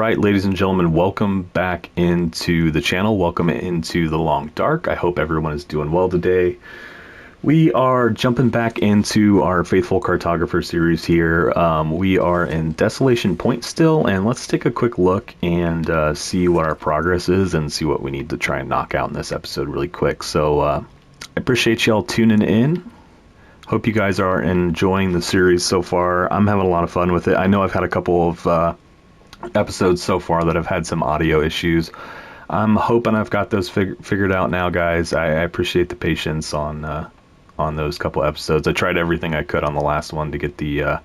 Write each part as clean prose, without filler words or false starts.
right, ladies and gentlemen, welcome back into the channel. Welcome into the Long Dark. I hope everyone is doing well today. We are jumping back into our Faithful Cartographer series here. We are in Desolation Point still, and let's take a quick look and see what our progress is and see what we need to try and knock out in this episode really quick. So I appreciate y'all tuning in. Hope you guys are enjoying the series so far. I'm having a lot of fun with it. I know I've had a couple of episodes so far that have had some audio issues. I'm hoping I've got those figured out now, guys. I appreciate the patience on those couple episodes. I tried everything I could on the last one to get the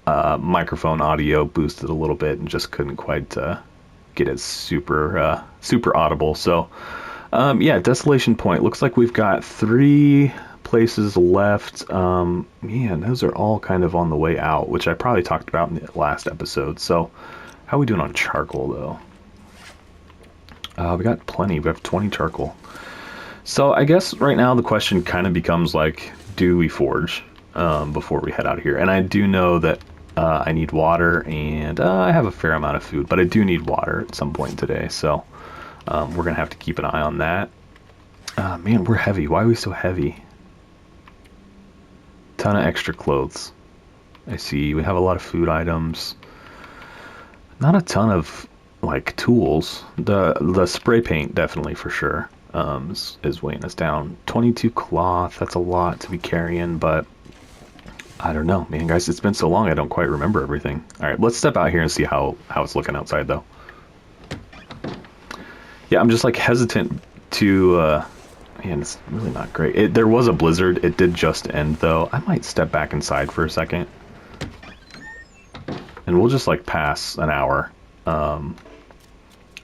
microphone audio boosted a little bit and just couldn't quite get it super audible. So yeah, Desolation Point. Looks like we've got 3 places left. Man, those are all kind of on the way out, which I probably talked about in the last episode. So how are we doing on charcoal though? We got plenty. We have 20 charcoal. So I guess right now the question kind of becomes like, do we forge before we head out of here? And I do know that I need water, and I have a fair amount of food, but I do need water at some point today. So we're gonna have to keep an eye on that. Man, we're heavy. Why are we so heavy? Ton of extra clothes. I see we have a lot of food items. Not a ton of like tools. The spray paint definitely for sure is weighing us down. 22 cloth, that's a lot to be carrying, but I don't know, man, guys, it's been so long I don't quite remember everything. All right, let's step out here and see how it's looking outside though. Yeah, I'm just like hesitant to man, it's really not great. There was a blizzard. It did just end though. I might step back inside for a second and we'll just like pass an hour,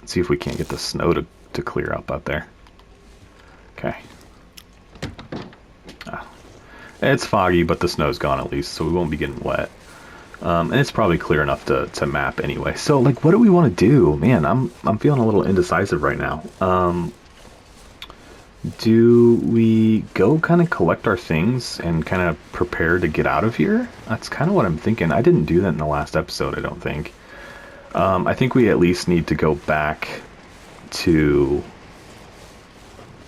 see if we can't get the snow to clear up out there. Okay. It's foggy, but the snow's gone at least, so we won't be getting wet. And it's probably clear enough to map anyway. So like, what do we want to do? Man, I'm feeling a little indecisive right now. Do we go kind of collect our things and kind of prepare to get out of here? That's kind of what I'm thinking. I didn't do that in the last episode, I don't think. I think we at least need to go back to...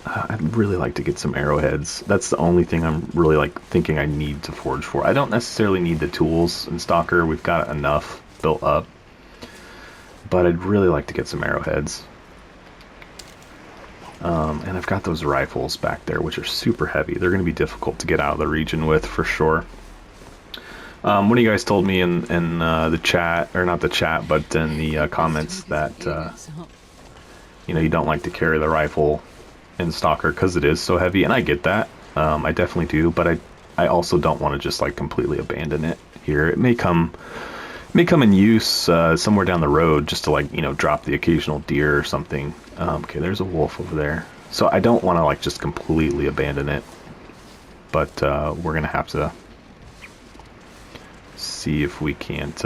I'd really like to get some arrowheads. That's the only thing I'm really like thinking I need to forge for. I don't necessarily need the tools in Stalker. We've got enough built up. But I'd really like to get some arrowheads. And I've got those rifles back there, which are super heavy. They're going to be difficult to get out of the region with, for sure. One of you guys told me in the chat, or not the chat, but in the comments that, you know, you don't like to carry the rifle in Stalker because it is so heavy, and I get that. I definitely do, but I also don't want to just, like, completely abandon it here. It may come in use somewhere down the road just to, like, you know, drop the occasional deer or something. Okay, there's a wolf over there. So I don't want to like just completely abandon it, but we're gonna have to see if we can't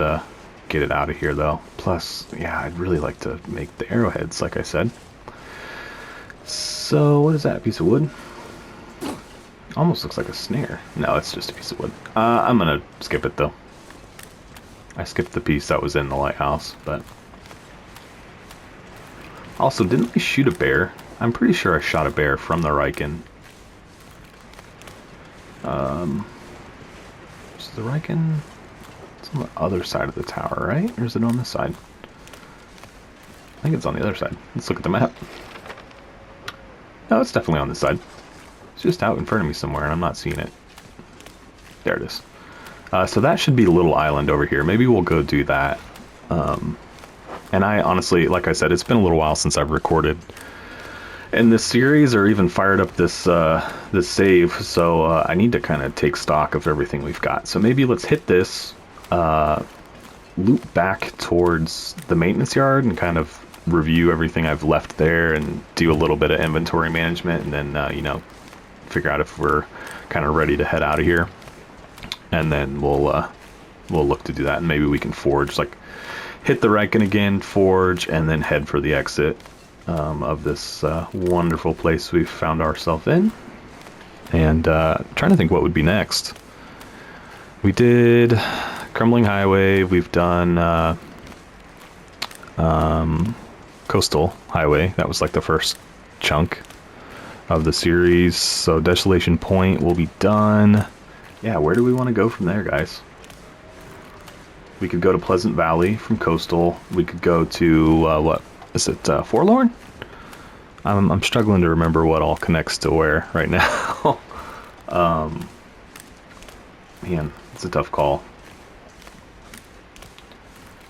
get it out of here though. Plus, yeah, I'd really like to make the arrowheads, like I said. So what is that, a piece of wood? Almost looks like a snare. No, it's just a piece of wood. I'm gonna skip it though. I skipped the piece that was in the lighthouse, but... Also, didn't we shoot a bear? I'm pretty sure I shot a bear from the Riken. Is the Riken... It's on the other side of the tower, right? Or is it on this side? I think it's on the other side. Let's look at the map. No, it's definitely on this side. It's just out in front of me somewhere and I'm not seeing it. There it is. So that should be a little island over here. Maybe we'll go do that. And I honestly, like I said, it's been a little while since I've recorded in this series or even fired up this this save. So I need to kind of take stock of everything we've got. So maybe let's hit this, loop back towards the maintenance yard and kind of review everything I've left there and do a little bit of inventory management, and then you know, figure out if we're kind of ready to head out of here. And then we'll look to do that, and maybe we can forge, like hit the Riken again, forge, and then head for the exit of this wonderful place we've found ourselves in. And trying to think what would be next. We did Crumbling Highway. We've done Coastal Highway. That was like the first chunk of the series. So Desolation Point will be done. Yeah, where do we want to go from there, guys? We could go to Pleasant Valley from Coastal. We could go to, what is it, Forlorn? I'm struggling to remember what all connects to where right now. Man, it's a tough call.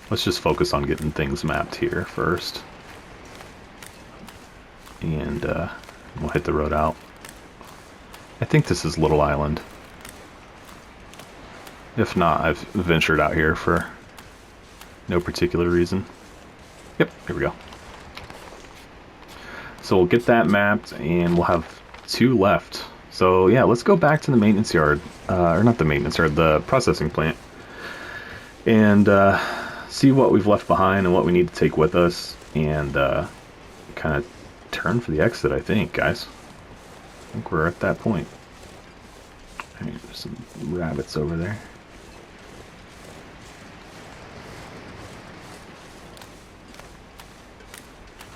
Let's just focus on getting things mapped here first. And we'll hit the road out. I think this is Little Island. If not, I've ventured out here for no particular reason. Yep, here we go. So we'll get that mapped, and we'll have 2 left. So yeah, let's go back to the maintenance yard. Or not the maintenance yard, the processing plant. And see what we've left behind and what we need to take with us. And kind of turn for the exit, I think, guys. I think we're at that point. Hey, there's some rabbits over there.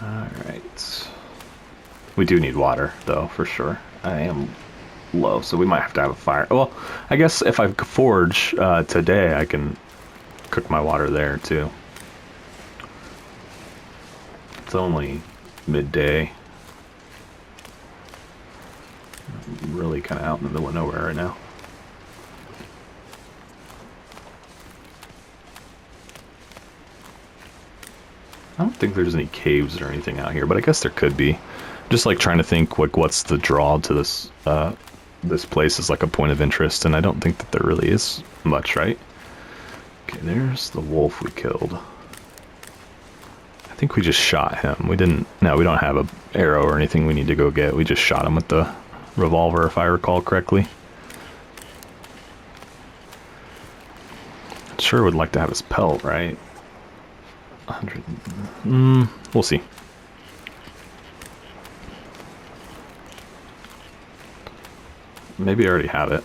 Alright. We do need water, though, for sure. I am low, so we might have to have a fire. Well, I guess if I forge today, I can cook my water there, too. It's only midday. I'm really kind of out in the middle of nowhere right now. I don't think there's any caves or anything out here, but I guess there could be. Just like trying to think like what's the draw to this this place is like a point of interest, and I don't think that there really is much, right? Okay, there's the wolf we killed. I think we just shot him. We didn't. No, we don't have a arrow or anything we need to go get. We just shot him with the revolver, if I recall correctly. Sure would like to have his pelt, right? 100. We'll see. Maybe I already have it.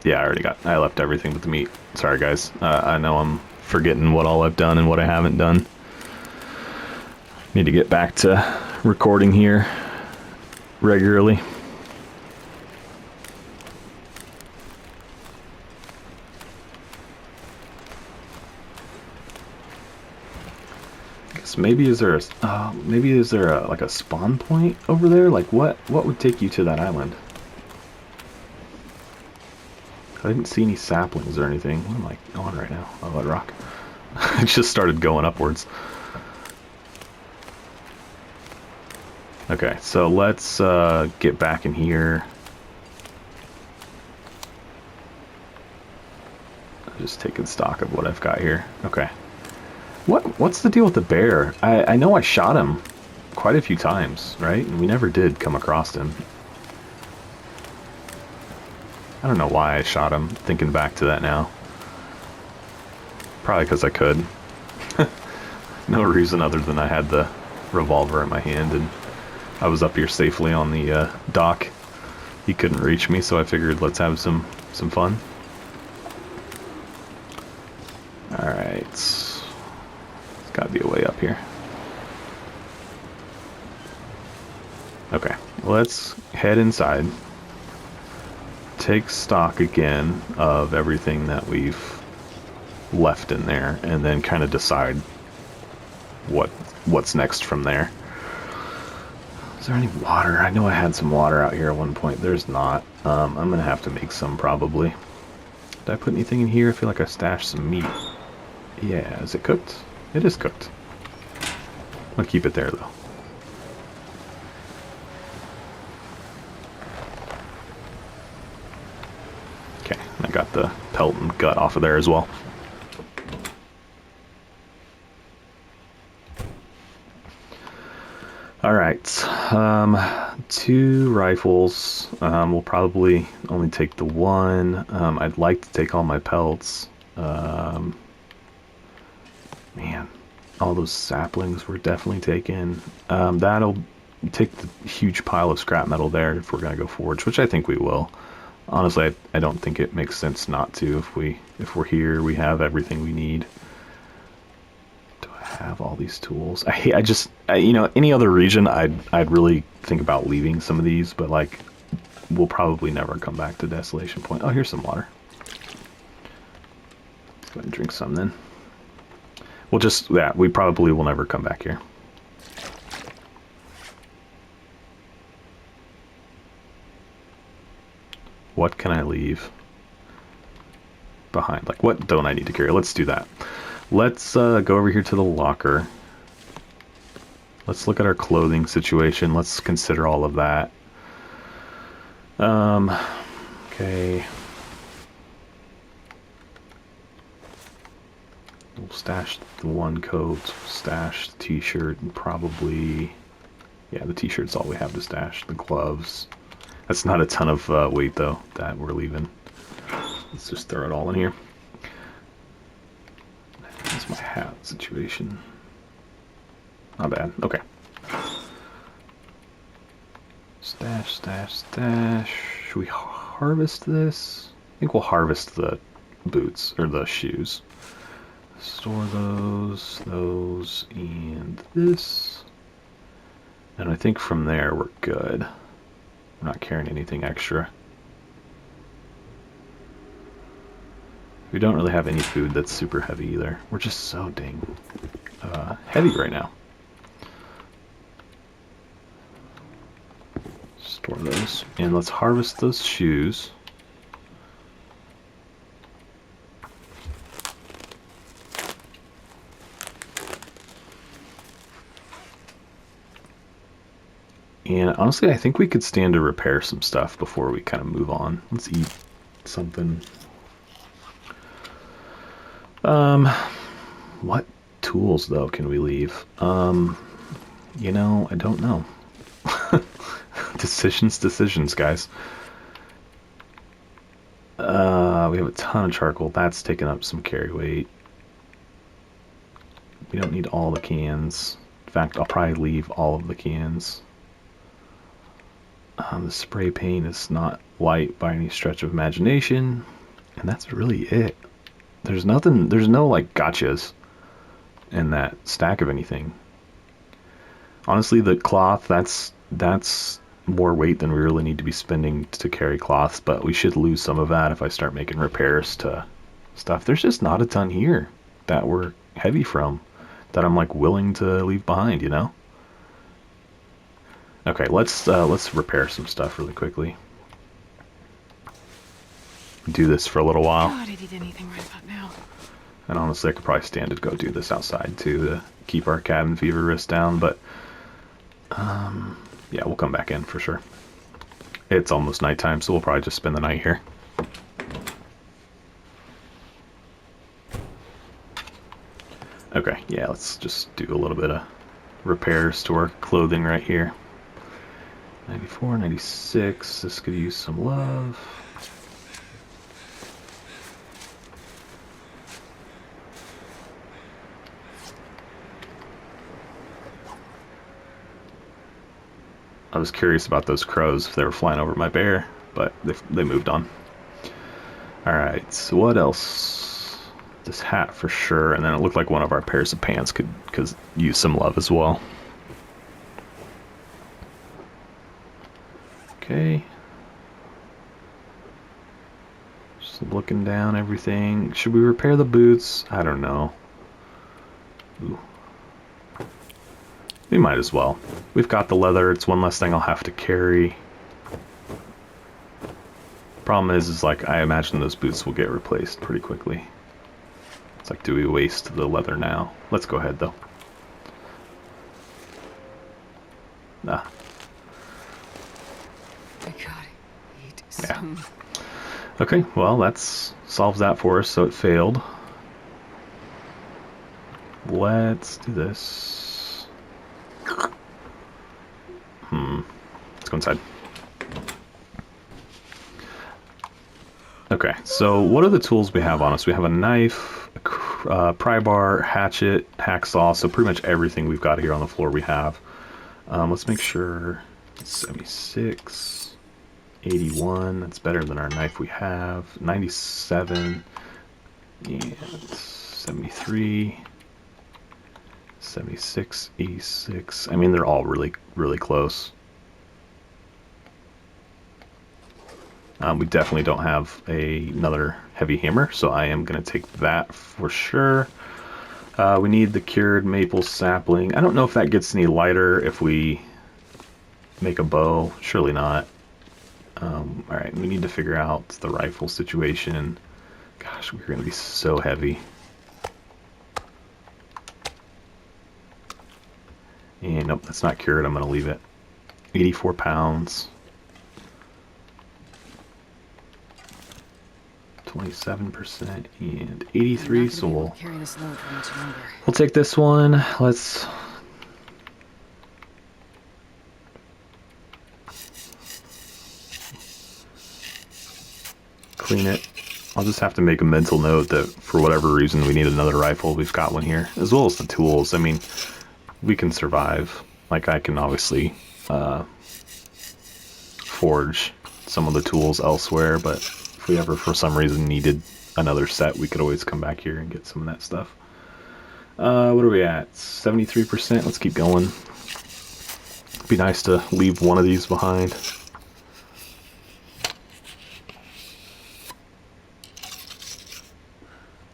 Yeah, I left everything but the meat. Sorry, guys. I know I'm forgetting what all I've done and what I haven't done. Need to get back to recording here regularly. Maybe is there a like a spawn point over there? Like what would take you to that island? I didn't see any saplings or anything. What am I on right now? Oh, that rock. It just started going upwards. Okay, so let's get back in here. I'm just taking stock of what I've got here. Okay. What's the deal with the bear? I know I shot him quite a few times, right? And we never did come across him. I don't know why I shot him, thinking back to that now. Probably because I could. No reason other than I had the revolver in my hand and I was up here safely on the dock. He couldn't reach me, so I figured let's have some fun. Alright. Gotta be a way up here. Okay, let's head inside. Take stock again of everything that we've left in there, and then kind of decide what's next from there. Is there any water? I know I had some water out here at one point. There's not. I'm gonna have to make some probably. Did I put anything in here? I feel like I stashed some meat. Yeah, is it cooked? It is cooked. I'll keep it there, though. Okay, I got the pelt and gut off of there as well. Alright, 2 rifles. We'll probably only take the 1. I'd like to take all my pelts. Man, all those saplings were definitely taken. That'll take the huge pile of scrap metal there if we're gonna go forge, which I think we will. Honestly, I don't think it makes sense not to. If we're here, we have everything we need. have all these tools. You know, any other region, I'd really think about leaving some of these, but like, we'll probably never come back to Desolation Point. Oh, here's some water. Let's go ahead and drink some then. We'll just, yeah, we probably will never come back here. What can I leave behind? Like, what don't I need to carry? Let's do that. Let's go over here to the locker. Let's look at our clothing situation. Let's consider all of that. Okay. We'll stash the one coat, stash the t-shirt, and probably... Yeah, the t-shirt's all we have to stash. The gloves. That's not a ton of weight, though, that we're leaving. Let's just throw it all in here. That's my hat situation. Not bad. Okay. Stash, stash, stash. Should we harvest this? I think we'll harvest the boots, or the shoes. Store those, and this. And I think from there we're good. We're not carrying anything extra. We don't really have any food that's super heavy either. We're just so dang heavy right now. Store those. And let's harvest those shoes. And honestly, I think we could stand to repair some stuff before we kind of move on. Let's eat something. What tools, though, can we leave? You know, I don't know. Decisions, guys. We have a ton of charcoal. That's taking up some carry weight. We don't need all the cans. In fact, I'll probably leave all of the cans. The spray paint is not white by any stretch of imagination. And that's really it. There's nothing, there's no like gotchas in that stack of anything. Honestly, the cloth, that's more weight than we really need to be spending to carry cloths, but we should lose some of that if I start making repairs to stuff. There's just not a ton here that we're heavy from that I'm like willing to leave behind, you know? Okay, let's repair some stuff really quickly. Do this for a little while. God, I did anything right about now. And honestly, I could probably stand to go do this outside too to keep our cabin fever risk down, but yeah, we'll come back in for sure. It's almost nighttime, so we'll probably just spend the night here. Okay, yeah, let's just do a little bit of repairs to our clothing right here. 94, 96, this could use some love. I was curious about those crows if they were flying over my bear, but they moved on. Alright, so what else? This hat for sure, and then it looked like one of our pairs of pants could use some love as well. Okay. Just looking down everything. Should we repair the boots? I don't know. Ooh. We might as well. We've got the leather. It's one less thing I'll have to carry. Problem is like, I imagine those boots will get replaced pretty quickly. It's like, do we waste the leather now? Let's go ahead, though. Nah. I gotta eat some. Yeah. Okay, well, that's solves that for us, so it failed. Let's do this. Let's go inside. Okay, so what are the tools we have on us? We have a knife, a pry bar, hatchet, hacksaw, so pretty much everything we've got here on the floor we have. Let's make sure 76, 81, that's better than our knife we have, 97, and 73, 76, 86. I mean, they're all really, really close. We definitely don't have another heavy hammer, so I am going to take that for sure. We need the cured maple sapling. I don't know if that gets any lighter if we make a bow. Surely not. Alright, we need to figure out the rifle situation. Gosh, we're going to be so heavy. And nope, that's not cured. I'm going to leave it. 84 pounds. 27% and 83, so we'll take this one. Let's clean it. I'll just have to make a mental note that for whatever reason we need another rifle. We've got one here, as well as the tools. I mean, we can survive. Like, I can obviously forge some of the tools elsewhere, but if we ever for some reason needed another set, we could always come back here and get some of that stuff. What are we at? 73%. Let's keep going. Be nice to leave one of these behind.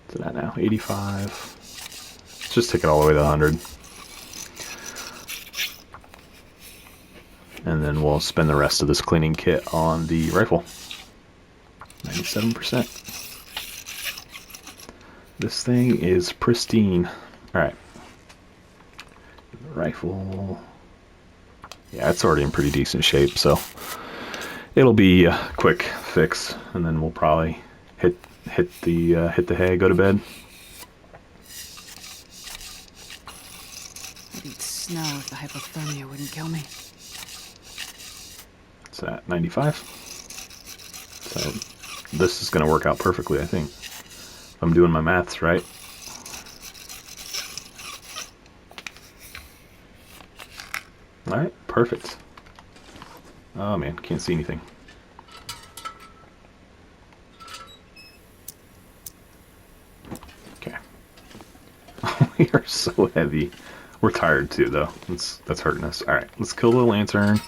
What's that now? 85. Let's just take it all the way to 100. And then we'll spend the rest of this cleaning kit on the rifle. 97%. This thing is pristine. Alright. Rifle. Yeah, it's already in pretty decent shape, so it'll be a quick fix, and then we'll probably hit the hay, go to bed. I'd eat snow if the hypothermia wouldn't kill me. It's at 95. So this is going to work out perfectly, I think. If I'm doing my maths right. Alright, perfect. Oh man, can't see anything. Okay. We are so heavy. We're tired too, though. That's hurting us. Alright, let's kill the lantern,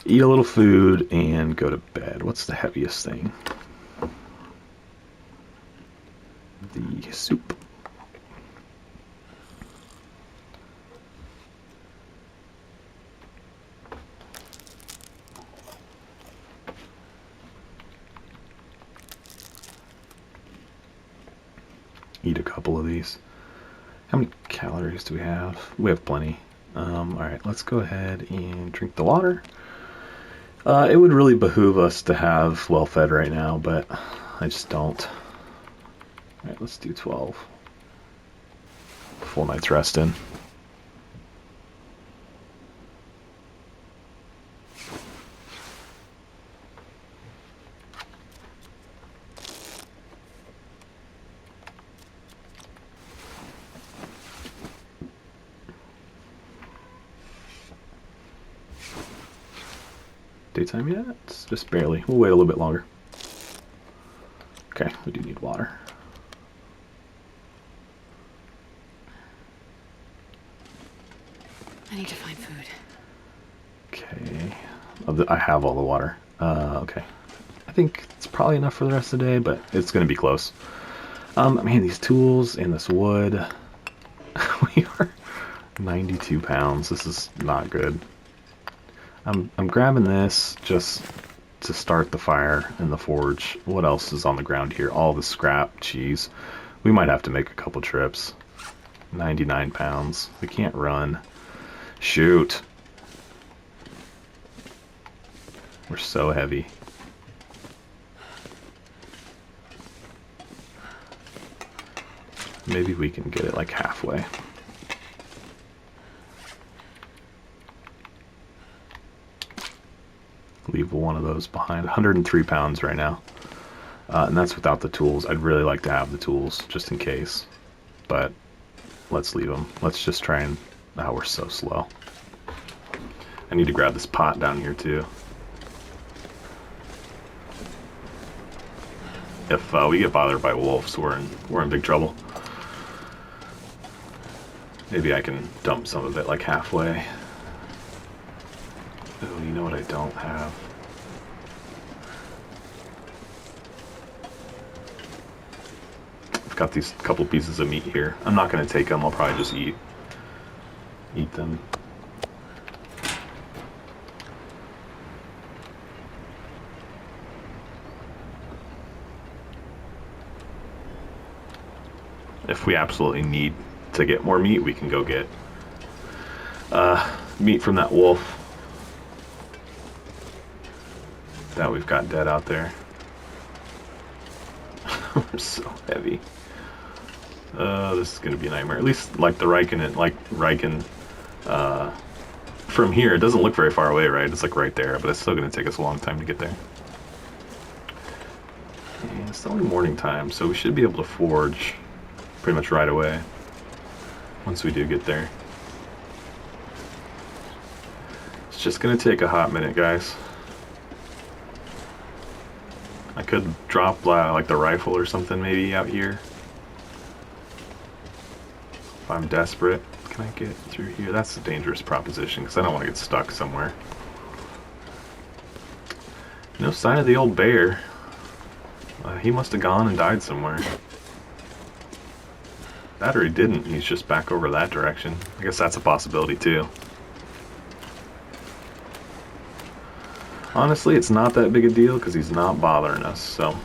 eat a little food, and go to bed. What's the heaviest thing? The soup. Eat a couple of these. How many calories do we have? We have plenty. Alright, let's go ahead and drink the water. It would really behoove us to have well fed right now, but I just don't. Alright, let's do 12. Full night's rest in. Daytime yet? It's just barely. We'll wait a little bit longer. Okay, we do need water. I need to find food. Okay. I have all the water. Okay. I think it's probably enough for the rest of the day, but it's going to be close. Man, these tools and this wood. We are 92 pounds. This is not good. I'm grabbing this just to start the fire in the forge. What else is on the ground here? All the scrap, cheese. We might have to make a couple trips. 99 pounds. We can't run. Shoot. We're so heavy. Maybe we can get it like halfway. Leave one of those behind. 103 pounds right now. And that's without the tools. I'd really like to have the tools, just in case. But let's leave them. Let's just try and... Oh, we're so slow. I need to grab this pot down here, too. If we get bothered by wolves, we're in big trouble. Maybe I can dump some of it like halfway. Oh, you know what I don't have? I've got these couple pieces of meat here. I'm not going to take them. I'll probably just eat them. If we absolutely need to get more meat, we can go get meat from that wolf that we've got dead out there. We're so heavy. This is gonna be a nightmare. At least like the Riken from here, it doesn't look very far away, right? It's like right there, but it's still gonna take us a long time to get there. And it's only morning time, so we should be able to forge pretty much right away once we do get there. It's just gonna take a hot minute, guys. I could drop like the rifle or something maybe out here if I'm desperate. Can I get through here? That's a dangerous proposition because I don't want to get stuck somewhere. No sign of the old bear. He must have gone and died somewhere. That or he didn't. He's just back over that direction. I guess that's a possibility too. Honestly, it's not that big a deal because he's not bothering us, so.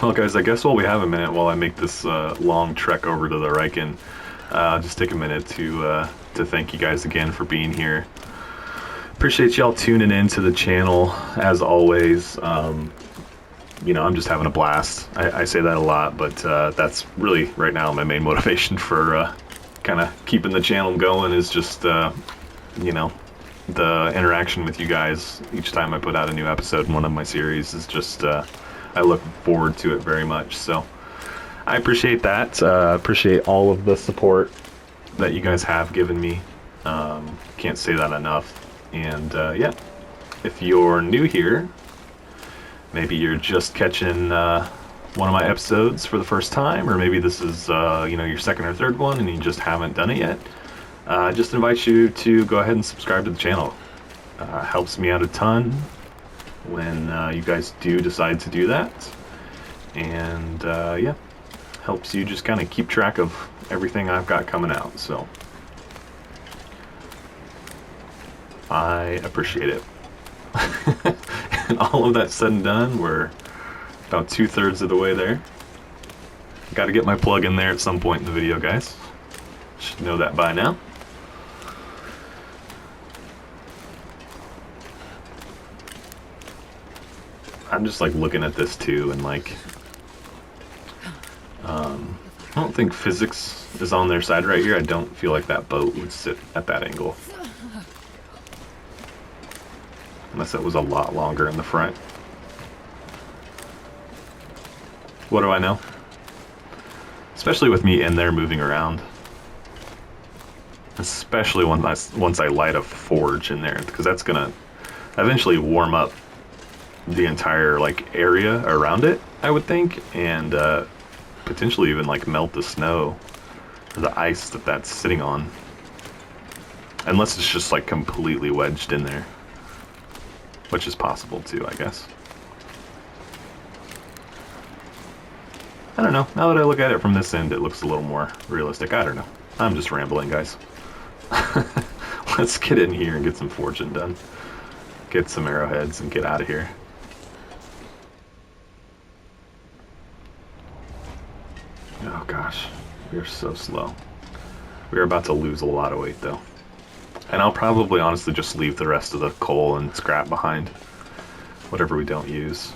Well, guys, I guess while we have a minute, while I make this long trek over to the Riken, just take a minute to thank you guys again for being here. Appreciate y'all tuning in to the channel, as always. You know, I'm just having a blast. I say that a lot, but that's really, right now, my main motivation for kind of keeping the channel going is just, you know, the interaction with you guys each time I put out a new episode in one of my series is just, I look forward to it very much. So I appreciate that. Appreciate all of the support that you guys have given me. Can't say that enough. And yeah, if you're new here, maybe you're just catching one of my episodes for the first time, or maybe this is you know, your second or third one and you just haven't done it yet, I just invite you to go ahead and subscribe to the channel. Helps me out a ton when you guys do decide to do that, and yeah, helps you just kind of keep track of everything I've got coming out, so I appreciate it. And all of that said and done, we're about 2/3 of the way there. Got to get my plug in there at some point in the video, guys. Should know that by now. I'm just like looking at this too, and like, I don't think physics is on their side right here. I don't feel like that boat would sit at that angle. Unless it was a lot longer in the front. What do I know? Especially with me in there moving around. Especially once I light a forge in there, because that's gonna eventually warm up the entire like area around it, I would think, and potentially even like melt the snow or the ice that's sitting on. Unless it's just like completely wedged in there. Which is possible too, I guess. I don't know. Now that I look at it from this end, it looks a little more realistic. I don't know. I'm just rambling, guys. Let's get in here and get some forging done. Get some arrowheads and get out of here. Oh gosh, we are so slow. We are about to lose a lot of weight though. And I'll probably honestly just leave the rest of the coal and scrap behind. Whatever we don't use.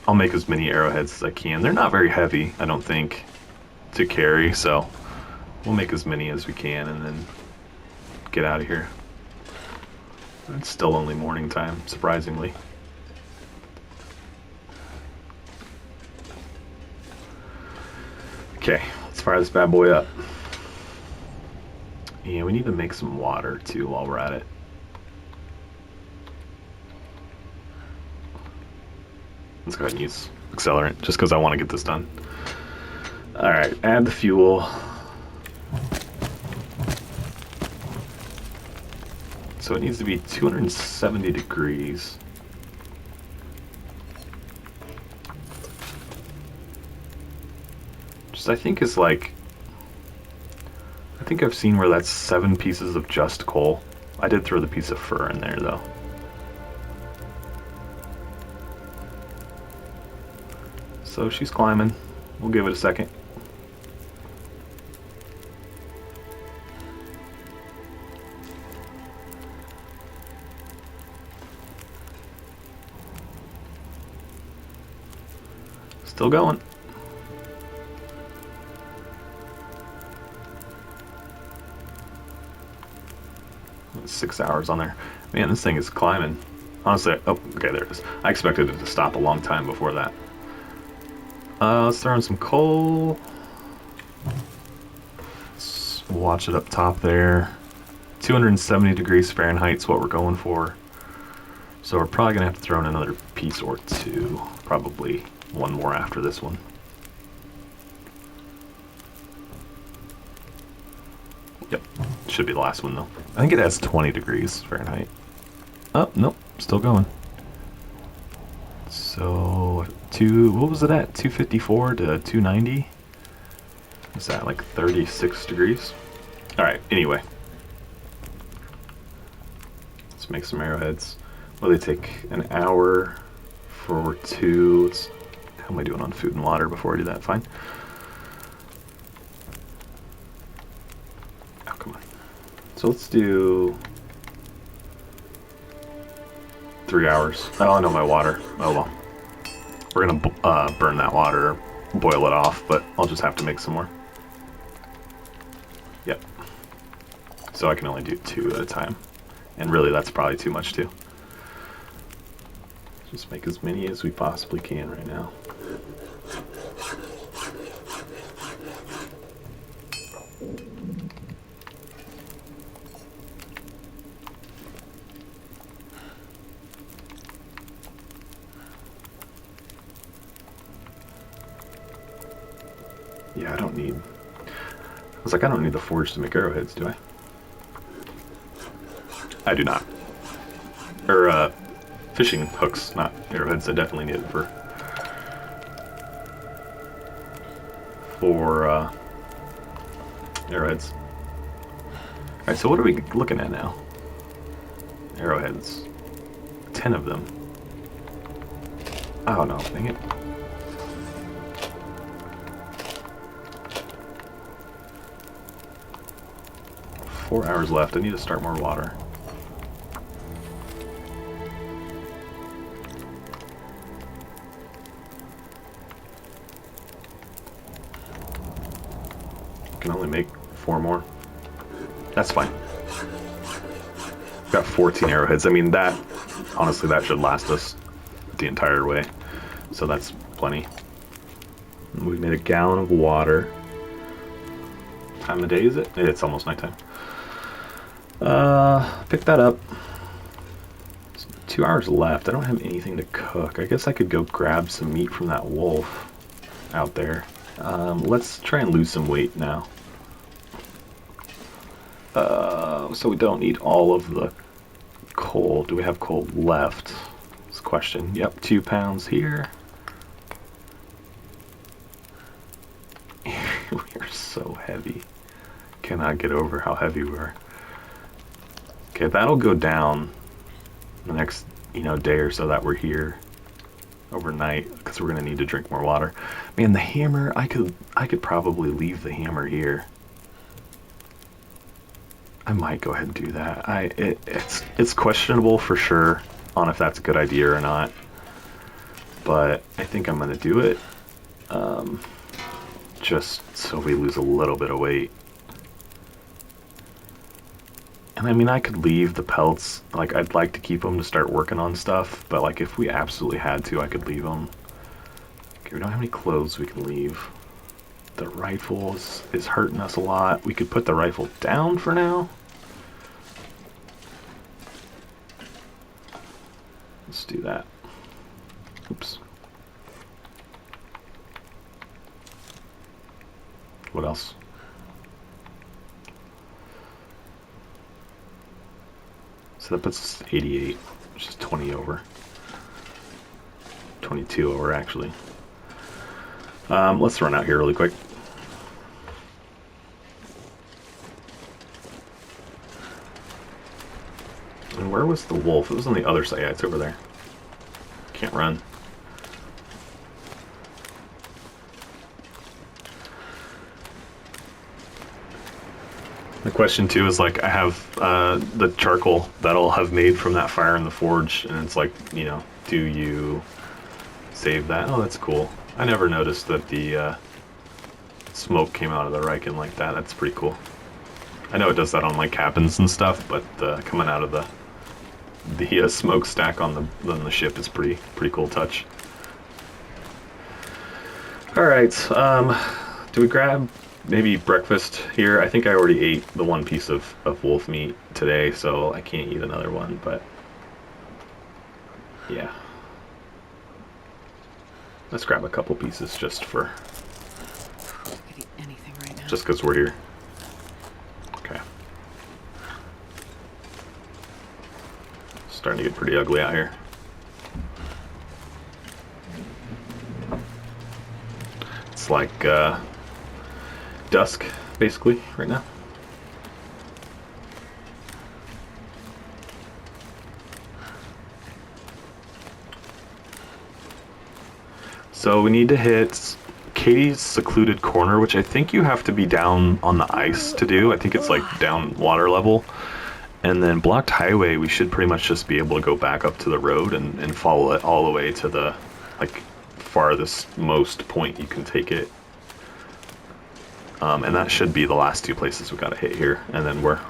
I'll make as many arrowheads as I can. They're not very heavy, I don't think, to carry, so we'll make as many as we can and then get out of here. It's still only morning time, surprisingly. Okay, let's fire this bad boy up. Yeah, we need to make some water too while we're at it. Let's go ahead and use accelerant just because I want to get this done. Alright, add the fuel. So it needs to be 270 degrees. Just I think it's like... I think I've seen where that's 7 pieces of just coal. I did throw the piece of fur in there though. So she's climbing. We'll give it a second. Still going. It's 6 hours on there. Man, this thing is climbing. Honestly, oh, okay, there it is. I expected it to stop a long time before that. Let's throw in some coal. Let's watch it up top there. 270 degrees Fahrenheit is what we're going for. So we're probably going to have to throw in another piece or two. Probably one more after this one. Yep, should be the last one though. I think it has 20 degrees Fahrenheit. Oh, nope, still going. So, what was it at? 254 to 290? Is that like 36 degrees? Alright, anyway. Let's make some arrowheads. Well, they take an hour for 2. How am I doing on food and water before I do that? Fine. Oh, come on. So let's do 3 hours. Oh, no, my water. Oh, well. We're going to burn that water, boil it off, but I'll just have to make some more. Yep. So I can only do 2 at a time. And really, that's probably too much, too. Just make as many as we possibly can right now. Yeah, I don't need... I was like, I don't need the forge to make arrowheads, do I? I do not. Or, fishing hooks, not arrowheads. I definitely need it for arrowheads. Alright, so what are we looking at now? Arrowheads. 10 of them. Oh no, dang it. Four hours left. I need to start more water. Can only make 4 more. That's fine. Got 14 arrowheads. I mean, that, honestly, that should last us the entire way. So that's plenty. We made a gallon of water. Time of day is it? It's almost nighttime. Pick that up. It's 2 hours left. I don't have anything to cook. I guess I could go grab some meat from that wolf out there. Let's try and lose some weight now. So we don't need all of the coal. Do we have coal left? That's the question. Yep, 2 pounds here. We are so heavy. Cannot get over how heavy we are. Okay, that'll go down the next, day or so that we're here overnight, because we're gonna need to drink more water. Man, the hammer, I could probably leave the hammer here. I might go ahead and do that. It's questionable for sure on if that's a good idea or not, but I think I'm gonna do it, just so we lose a little bit of weight. And I mean, I could leave the pelts. Like, I'd like to keep them to start working on stuff, but like, if we absolutely had to, I could leave them. Okay, we don't have any clothes we can leave. The rifle is hurting us a lot. We could put the rifle down for now. Let's do that. Oops. What else? So that puts us 88, which is 20 over. 22 over, actually. Let's run out here really quick. And where was the wolf? It was on the other side. Yeah, it's over there. Can't run. The question too is like, I have the charcoal that I'll have made from that fire in the forge, and it's like, you know, do you save that? Oh, that's cool. I never noticed that the smoke came out of the Riken like that. That's pretty cool. I know it does that on like cabins and stuff, but coming out of the smokestack on the ship is pretty cool touch. All right, do we grab maybe breakfast here? I think I already ate the one piece of wolf meat today, so I can't eat another one, but yeah. Let's grab a couple pieces just for... I could eat anything right now. Just because we're here. Okay. Starting to get pretty ugly out here. It's like dusk, basically, right now. So we need to hit Katie's secluded corner, which I think you have to be down on the ice to do. I think it's like down water level. And then blocked highway, we should pretty much just be able to go back up to the road and follow it all the way to the like farthest most point you can take it. And that should be the last two places we gotta hit here, and then we're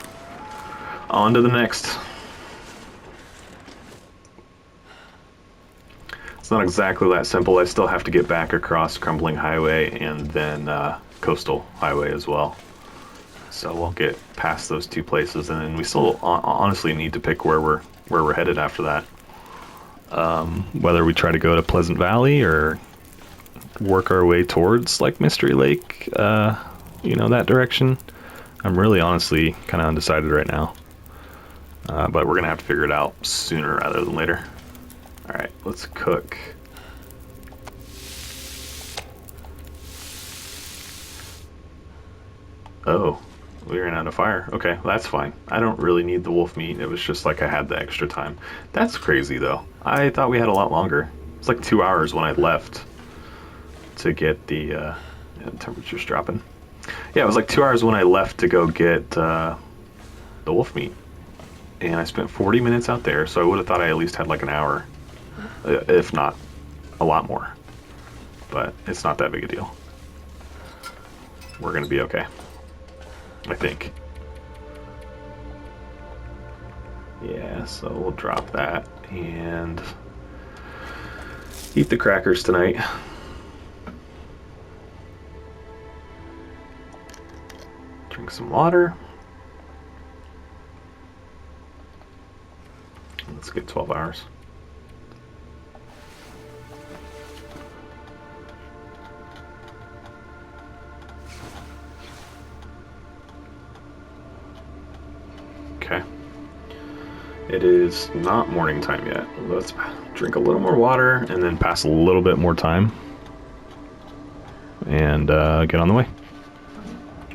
on to the next. It's not exactly that simple. I still have to get back across Crumbling Highway and then Coastal Highway as well. So we'll get past those two places, and then we still honestly need to pick where we're headed after that. Whether we try to go to Pleasant Valley or work our way towards like Mystery Lake, you know, that direction. I'm really honestly kind of undecided right now. But we're gonna have to figure it out sooner rather than later. Alright, let's cook. Oh, we ran out of fire. Okay, well, that's fine. I don't really need the wolf meat. It was just like I had the extra time. That's crazy though. I thought we had a lot longer. It's like 2 hours when I left to get the yeah, temperature's dropping. Yeah, it was like 2 hours when I left to go get the wolf meat. And I spent 40 minutes out there, so I would have thought I at least had like an hour. If not a lot more. But it's not that big a deal. We're gonna be okay, I think. Yeah, so we'll drop that and eat the crackers tonight. Drink some water. Let's get 12 hours. Okay. It is not morning time yet. Let's drink a little more water and then pass a little bit more time and get on the way.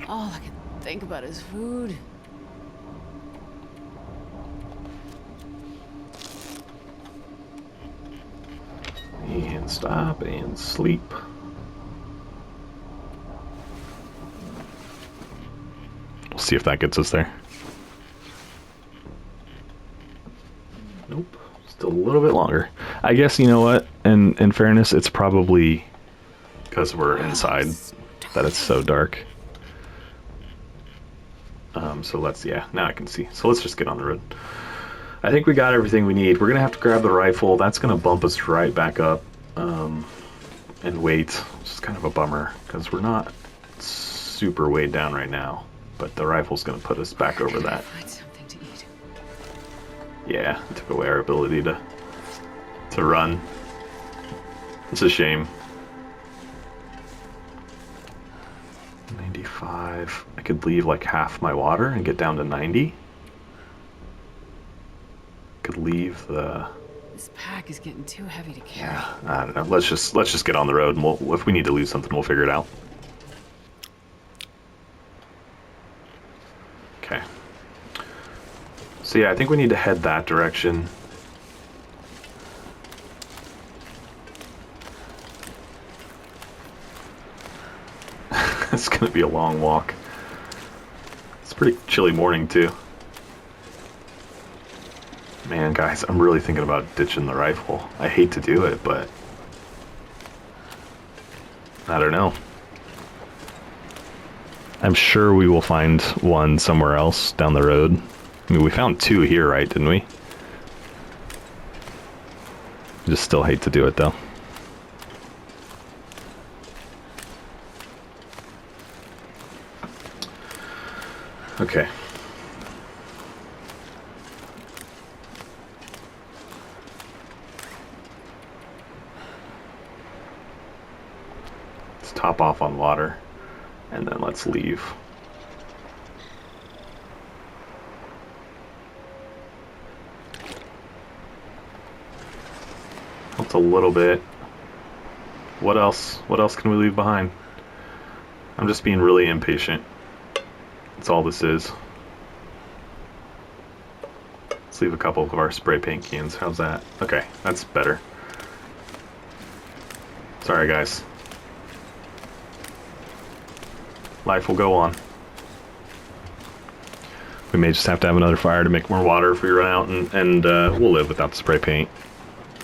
All I can think about is food. And stop and sleep. We'll see if that gets us there. Nope. Still a little bit longer. I guess, you know what? In fairness, it's probably because we're inside that it's so dark. So let's, yeah, now I can see. So let's just get on the road. I think we got everything we need. We're going to have to grab the rifle. That's going to bump us right back up and wait. Which is kind of a bummer because we're not super weighed down right now. But the rifle's going to put us back over that. Find something to eat. Yeah, it took away our ability to run. It's a shame. 95. I could leave like half my water and get down to 90. Could leave the... This pack is getting too heavy to carry. Yeah, I don't know. Let's just get on the road, and if we need to lose something, we'll figure it out. Okay. So yeah, I think we need to head that direction. It's gonna be a long walk. It's a pretty chilly morning too. Man, guys, I'm really thinking about ditching the rifle. I hate to do it, but I don't know. I'm sure we will find one somewhere else down the road. I mean, we found two here, right? Didn't we? Just still hate to do it, though. Okay. Let's top off on water, and then let's leave. Helped a little bit. What else? What else can we leave behind? I'm just being really impatient. That's all this is. Let's leave a couple of our spray paint cans. How's that? Okay, that's better. Sorry, guys. Life will go on. We may just have to have another fire to make more water if we run out, and we'll live without the spray paint.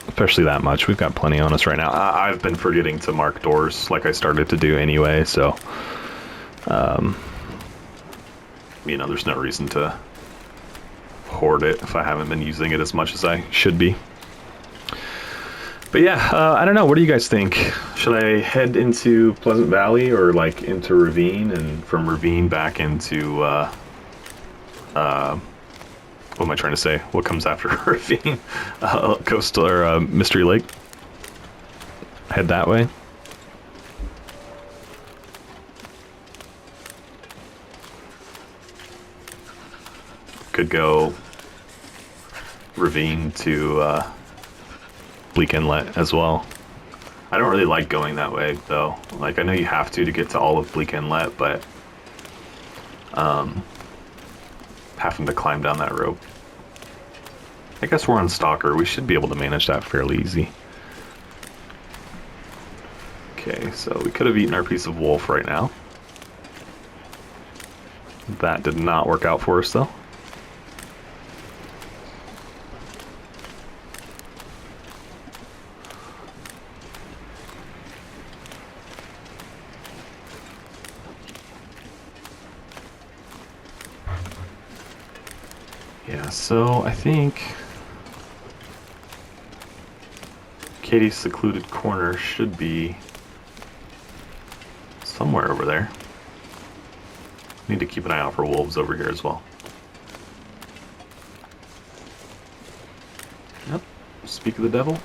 Especially that much. We've got plenty on us right now. I've been forgetting to mark doors like I started to do anyway, so... you know, there's no reason to hoard it if I haven't been using it as much as I should be. But yeah, I don't know. What do you guys think? Should I head into Pleasant Valley or like into Ravine, and from Ravine back into what am I trying to say? What comes after Ravine? Coastal or Mystery Lake? Head that way. Could go Ravine to Bleak Inlet as well. I don't really like going that way though. Like, I know you have to get to all of Bleak Inlet, but having to climb down that rope. I guess we're on Stalker. We should be able to manage that fairly easy. Okay, so we could have eaten our piece of wolf right now. That did not work out for us though. Yeah, so I think Katie's secluded corner should be somewhere over there. Need to keep an eye out for wolves over here as well. Yep, speak of the devil.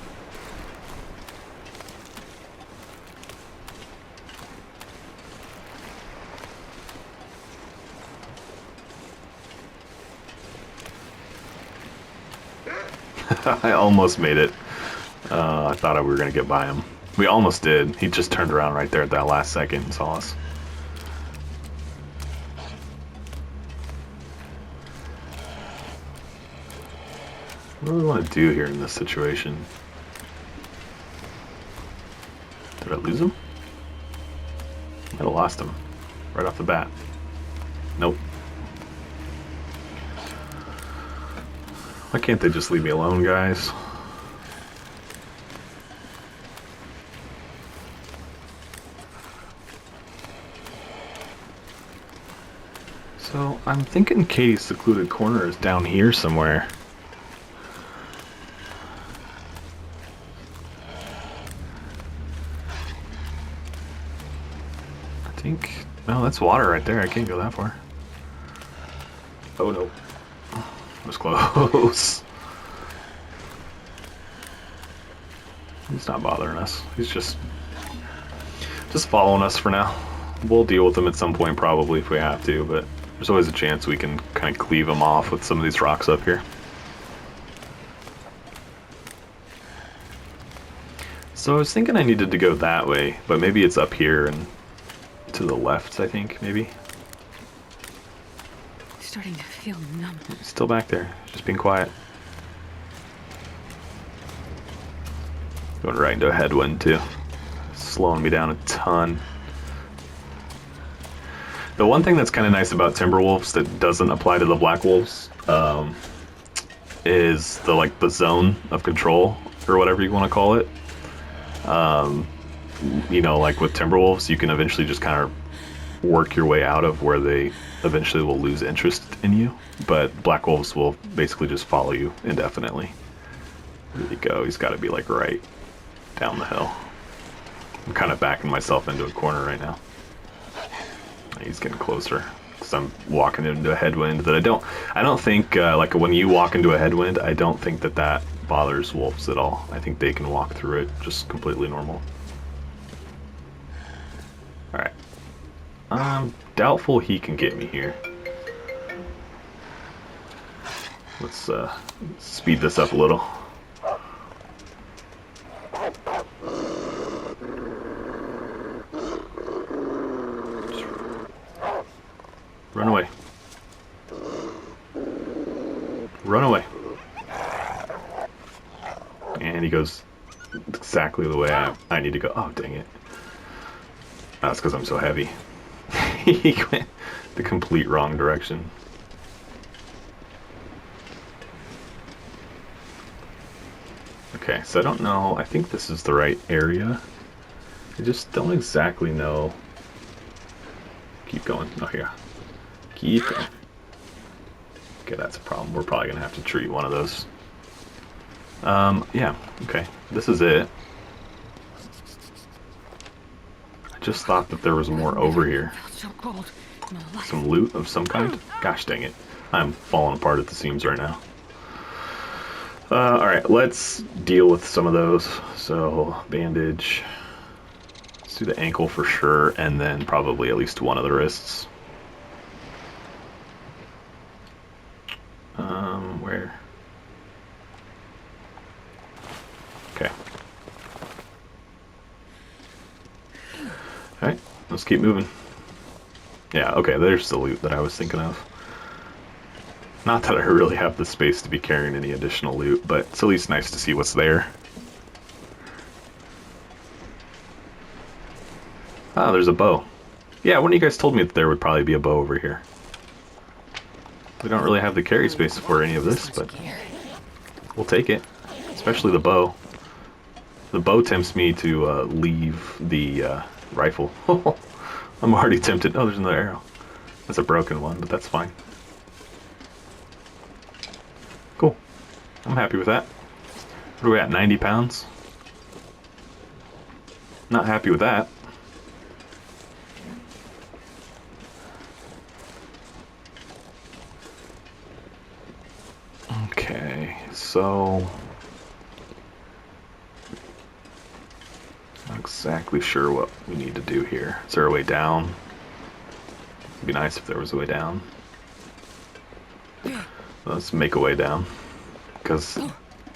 I almost made it. I thought we were going to get by him. We almost did. He just turned around right there at that last second and saw us. What do we want to do here in this situation? Did I lose him? Might have lost him right off the bat. Nope. Why can't they just leave me alone, guys? So, I'm thinking Katie's secluded corner is down here somewhere. I think... No, that's water right there. I can't go that far. Oh, no. It was close. He's not bothering us. He's just following us for now. We'll deal with them at some point probably if we have to, but there's always a chance we can kind of cleave them off with some of these rocks up here. So I was thinking I needed to go that way, but maybe it's up here and to the left, I think, maybe. Starting to feel numb. Still back there, just being quiet. Going right into a headwind too. Slowing me down a ton. The one thing that's kind of nice about Timberwolves that doesn't apply to the Black Wolves is the zone of control, or whatever you want to call it. You know, like with Timberwolves, you can eventually just kind of work your way out of where they eventually will lose interest in you, but Black Wolves will basically just follow you indefinitely. There you go, he's got to be like right down the hill. I'm kind of backing myself into a corner right now. He's getting closer because I'm walking into a headwind that I don't think like when you walk into a headwind, I don't think that bothers wolves at all. I think they can walk through it just completely normal. Alright. I'm doubtful he can get me here. Let's speed this up a little. Run away. Run away. And he goes exactly the way I need to go. Oh, dang it. That's because I'm so heavy. He went the complete wrong direction. Okay, so I don't know. I think this is the right area. I just don't exactly know. Keep going. Oh, here. Keep going. Okay, that's a problem. We're probably going to have to treat one of those. Yeah, okay. This is it. I just thought that there was more over here. Some loot of some kind? Gosh dang it. I'm falling apart at the seams right now. Alright, let's deal with some of those. So, bandage. Let's do the ankle for sure, and then probably at least one of the wrists. Where? Okay. Alright, let's keep moving. Yeah, okay, there's the loot that I was thinking of. Not that I really have the space to be carrying any additional loot, but it's at least nice to see what's there. Oh, there's a bow. Yeah, one of you guys told me that there would probably be a bow over here. We don't really have the carry space for any of this, but we'll take it. Especially the bow. The bow tempts me to leave the rifle. I'm already tempted. Oh, there's another arrow. That's a broken one, but that's fine. Cool. I'm happy with that. What are we at, 90 pounds? Not happy with that. Okay, so... not exactly sure what we need to do here. Is there a way down? It'd be nice if there was a way down. Let's make a way down. Because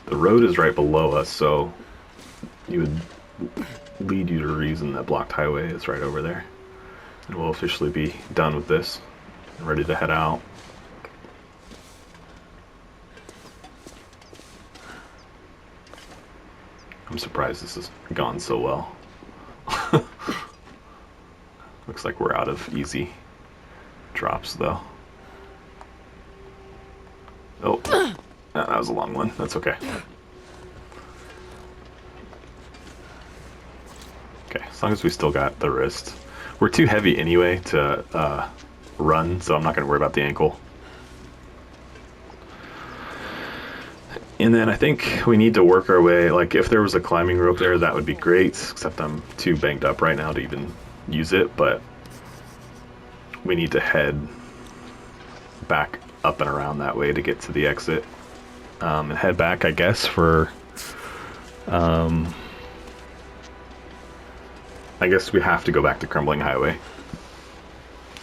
the road is right below us, so you would lead you to reason that blocked highway is right over there. And we'll officially be done with this. Ready to head out. I'm surprised this has gone so well. Looks like we're out of easy drops, though. Oh, that was a long one. That's okay. Okay, as long as we still got the wrist. We're too heavy anyway to run, so I'm not going to worry about the ankle. And then I think we need to work our way, like if there was a climbing rope there, that would be great, except I'm too banged up right now to even use it, but we need to head back up and around that way to get to the exit. And head back, I guess, for... I guess we have to go back to Crumbling Highway.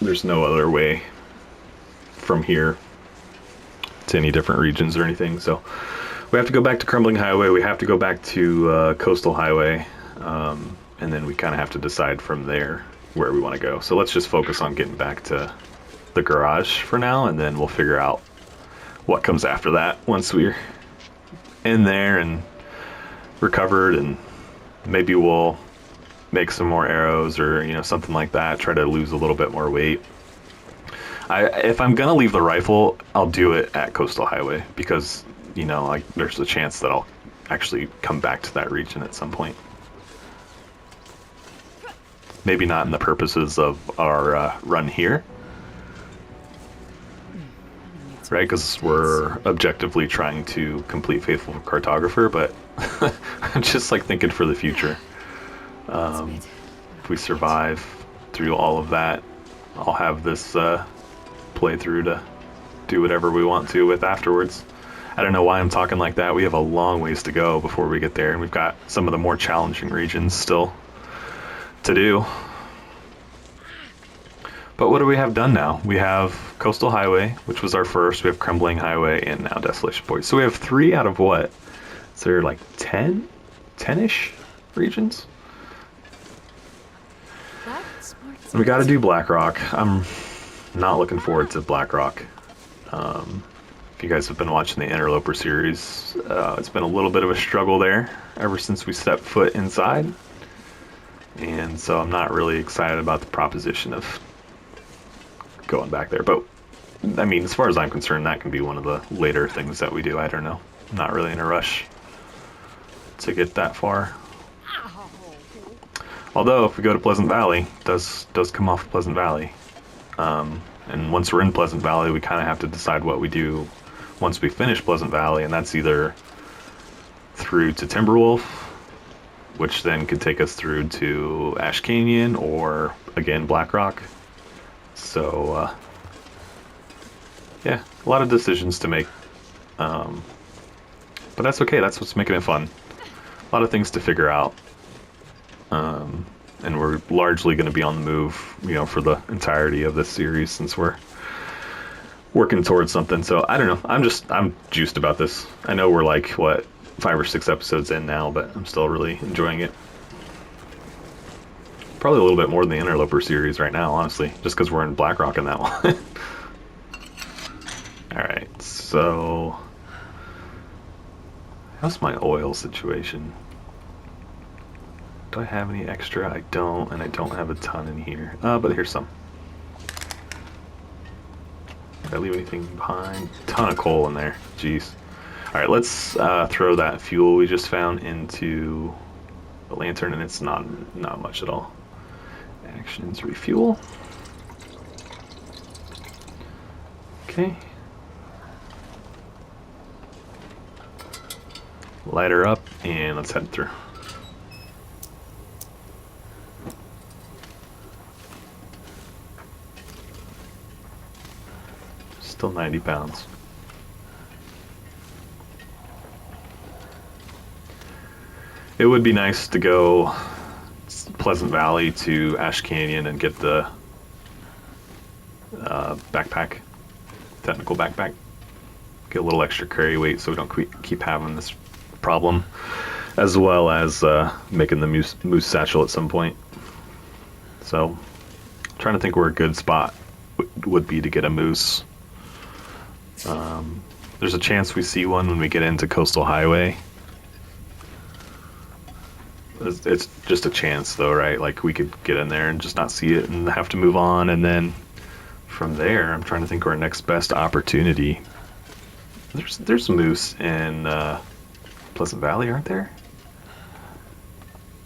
there's no other way from here to any different regions or anything. So we have to go back to Crumbling Highway. We have to go back to Coastal Highway, and then we kind of have to decide from there where we want to go. So let's just focus on getting back to the garage for now, and then we'll figure out what comes after that once we're in there and recovered, and maybe we'll make some more arrows or something like that, try to lose a little bit more weight. If I'm gonna leave the rifle, I'll do it at Coastal Highway, because like there's a chance that I'll actually come back to that region at some point. Maybe not in the purposes of our run here, right? Because we're objectively trying to complete Faithful Cartographer, but I'm just like thinking for the future. If we survive through all of that, I'll have this playthrough to do whatever we want to with afterwards. I don't know why I'm talking like that. We have a long ways to go before we get there, and we've got some of the more challenging regions still to do. But what do we have done now? We have Coastal Highway, which was our first. We have Crumbling Highway, and now Desolation Point. So we have 3 out of what? Is there like 10? 10-ish regions? And we got to do Blackrock. I'm not looking forward to Blackrock. If you guys have been watching the Interloper series, it's been a little bit of a struggle there ever since we stepped foot inside. And so I'm not really excited about the proposition of going back there. But, I mean, as far as I'm concerned, that can be one of the later things that we do. I don't know. I'm not really in a rush to get that far. Although, if we go to Pleasant Valley, does come off Pleasant Valley. And once we're in Pleasant Valley, we kind of have to decide what we do once we finish Pleasant Valley, and that's either through to Timberwolf, which then could take us through to Ash Canyon, or, again, Blackrock. So, yeah, a lot of decisions to make. But that's okay, that's what's making it fun. A lot of things to figure out. And we're largely going to be on the move, for the entirety of this series, since we're working towards something. So I don't know. I'm juiced about this. I know we're like, what, 5 or 6 episodes in now, but I'm still really enjoying it. Probably a little bit more than the Interloper series right now, honestly, just because we're in Blackrock in that one. Alright, so how's my oil situation? Do I have any extra? I don't, and I don't have a ton in here. But here's some. Did I leave anything behind? Ton of coal in there. Jeez. Alright, let's throw that fuel we just found into the lantern, and it's not much at all. Actions, refuel. Okay. Light her up, and let's head through. Still 90 pounds. It would be nice to go Pleasant Valley to Ash Canyon and get the backpack, technical backpack. Get a little extra carry weight so we don't keep having this problem, as well as making the moose satchel at some point. So, trying to think where a good spot would be to get a moose. There's a chance we see one when we get into Coastal Highway. It's just a chance, though, right? Like, we could get in there and just not see it and have to move on, and then from there, I'm trying to think our next best opportunity. There's moose in Pleasant Valley, aren't there?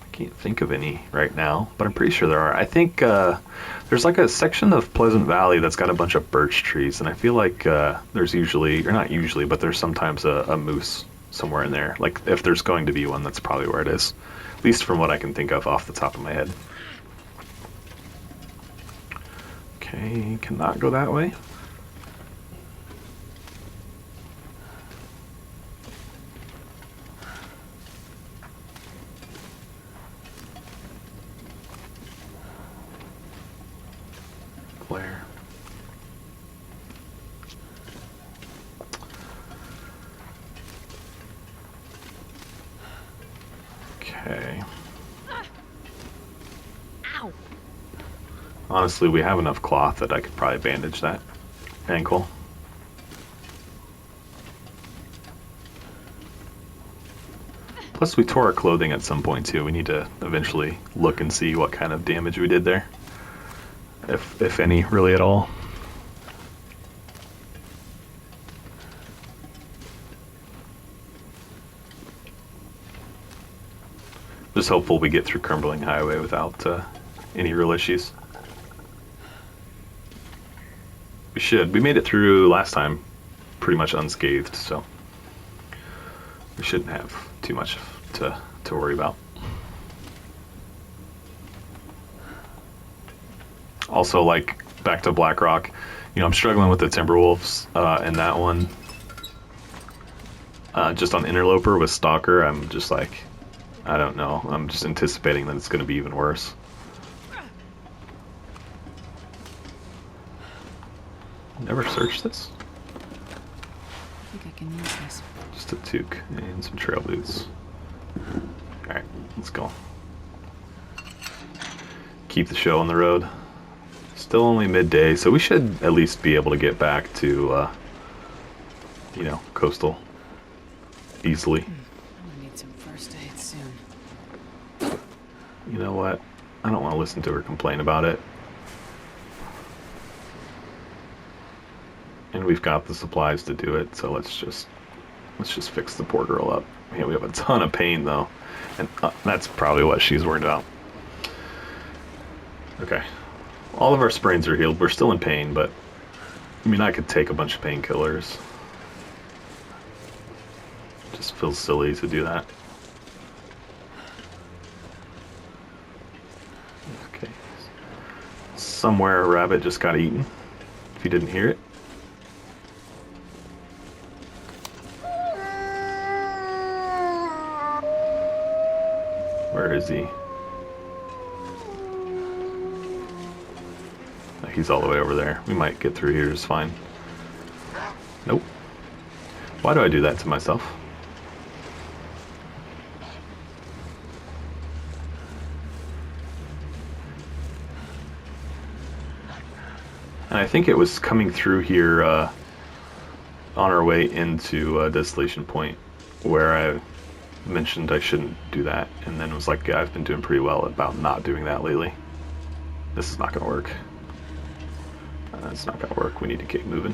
I can't think of any right now, but I'm pretty sure there are. I think there's like a section of Pleasant Valley that's got a bunch of birch trees, and I feel like there's usually, or not usually, but there's sometimes a moose somewhere in there. Like, if there's going to be one, that's probably where it is. At least from what I can think of off the top of my head. Okay, cannot go that way. flare. Okay. Ow! Honestly, we have enough cloth that I could probably bandage that ankle. Plus, we tore our clothing at some point too. We need to eventually look and see what kind of damage we did there. If any, really at all. Just hopeful we get through Crumbling Highway without any real issues. We should. We made it through last time pretty much unscathed, so we shouldn't have too much to worry about. Also, like, back to Blackrock, you know, I'm struggling with the Timberwolves in that one. Just on Interloper with Stalker, I'm just like, I don't know. I'm just anticipating that it's going to be even worse. Never searched this? I think I can use this. Just a toque and some trail boots. Alright, let's go. Keep the show on the road. Still only midday, so we should at least be able to get back to, you know, coastal easily. I'm gonna need some first aid soon. You know what? I don't want to listen to her complain about it. And we've got the supplies to do it, so let's just fix the poor girl up. Yeah, we have a ton of pain though, and that's probably what she's worried about. Okay, all of our sprains are healed. We're still in pain, but I mean, I could take a bunch of painkillers. Just feels silly to do that. Okay, somewhere a rabbit just got eaten. If you didn't hear it. Where is he? He's all the way over there. We might get through here just fine. Nope. Why do I do that to myself? And I think it was coming through here on our way into Desolation Point where I mentioned I shouldn't do that, and then was like, yeah, I've been doing pretty well about not doing that lately. This is not going to work. It's not going to work. We need to keep moving.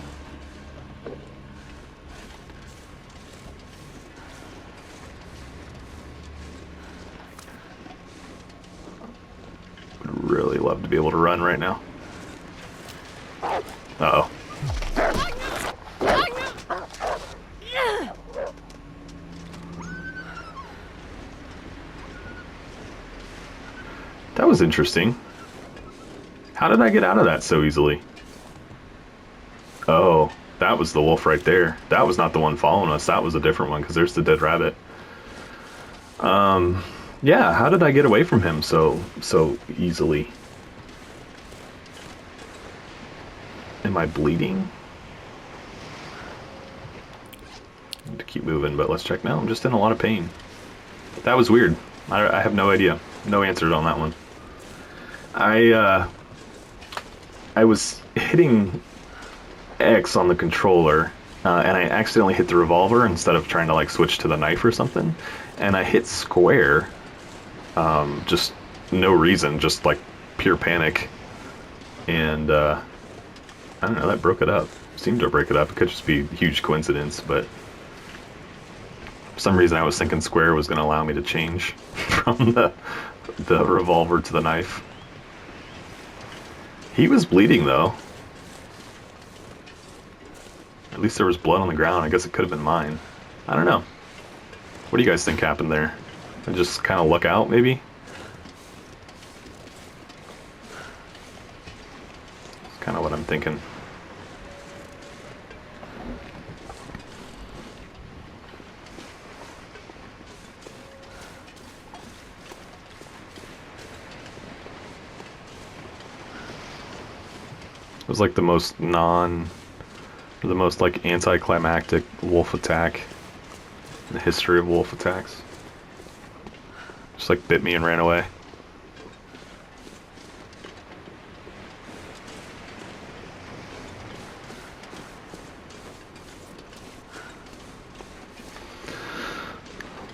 Would really love to be able to run right now. Uh-oh. That was interesting. How did I get out of that so easily? Oh, that was the wolf right there. That was not the one following us. That was a different one, because there's the dead rabbit. Yeah, how did I get away from him so easily? Am I bleeding? I need to keep moving, but let's check now. I'm just in a lot of pain. That was weird. I have no idea. No answers on that one. I was hitting X on the controller, and I accidentally hit the revolver instead of trying to like switch to the knife or something, and I hit square. Just no reason, just like pure panic, and I don't know, that broke it up. Seemed to break it up. It could just be a huge coincidence, but for some reason I was thinking square was going to allow me to change from the revolver to the knife. He was bleeding though. At least there was blood on the ground. I guess it could have been mine. I don't know. What do you guys think happened there? I just kind of luck out, maybe? That's kind of what I'm thinking. It was like the most like anticlimactic wolf attack in the history of wolf attacks. Just like bit me and ran away.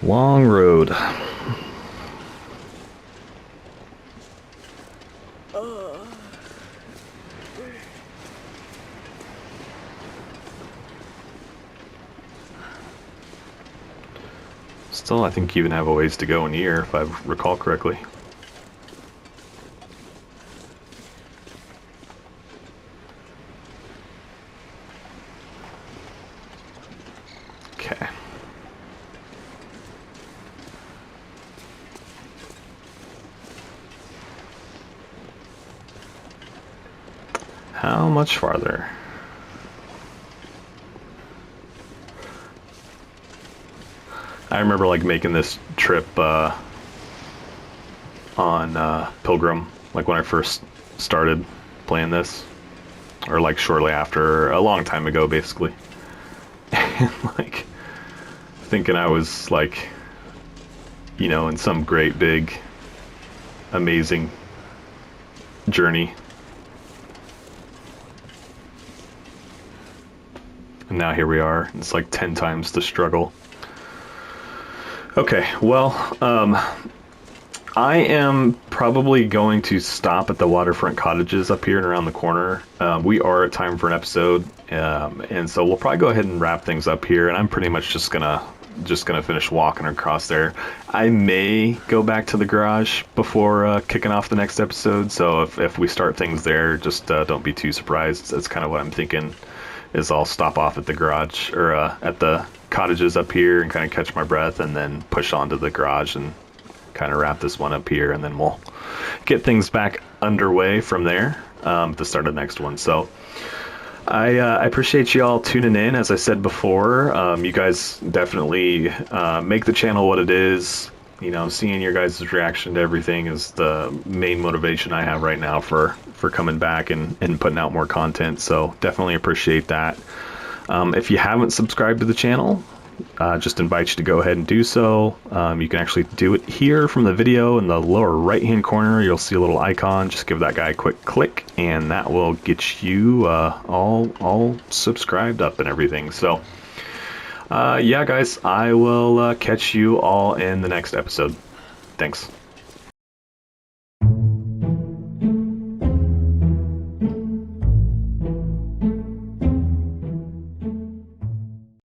Long road. Still, I think you even have a ways to go in here, if I recall correctly. Okay. How much farther? I remember like making this trip on Pilgrim, like when I first started playing this, or like shortly after, a long time ago, basically. And like thinking I was like, you know, in some great big, amazing journey. And now here we are. It's like 10 times the struggle. Okay, well, I am probably going to stop at the waterfront cottages up here and around the corner. We are at time for an episode, and so we'll probably go ahead and wrap things up here. And I'm pretty much just gonna finish walking across there. I may go back to the garage before kicking off the next episode. So if we start things there, just don't be too surprised. That's kind of what I'm thinking. Is I'll stop off at the garage or at the cottages up here and kind of catch my breath, and then push on to the garage and kind of wrap this one up here, and then we'll get things back underway from there to start the next one. So I appreciate you all tuning in. As I said before, you guys definitely make the channel what it is. You know, seeing your guys' reaction to everything is the main motivation I have right now for coming back and putting out more content. So definitely appreciate that. If you haven't subscribed to the channel, just invite you to go ahead and do so. You can actually do it here from the video. In the lower right hand corner, you'll see a little icon. Just give that guy a quick click, and that will get you all subscribed up and everything. So yeah, guys, I will catch you all in the next episode. Thanks.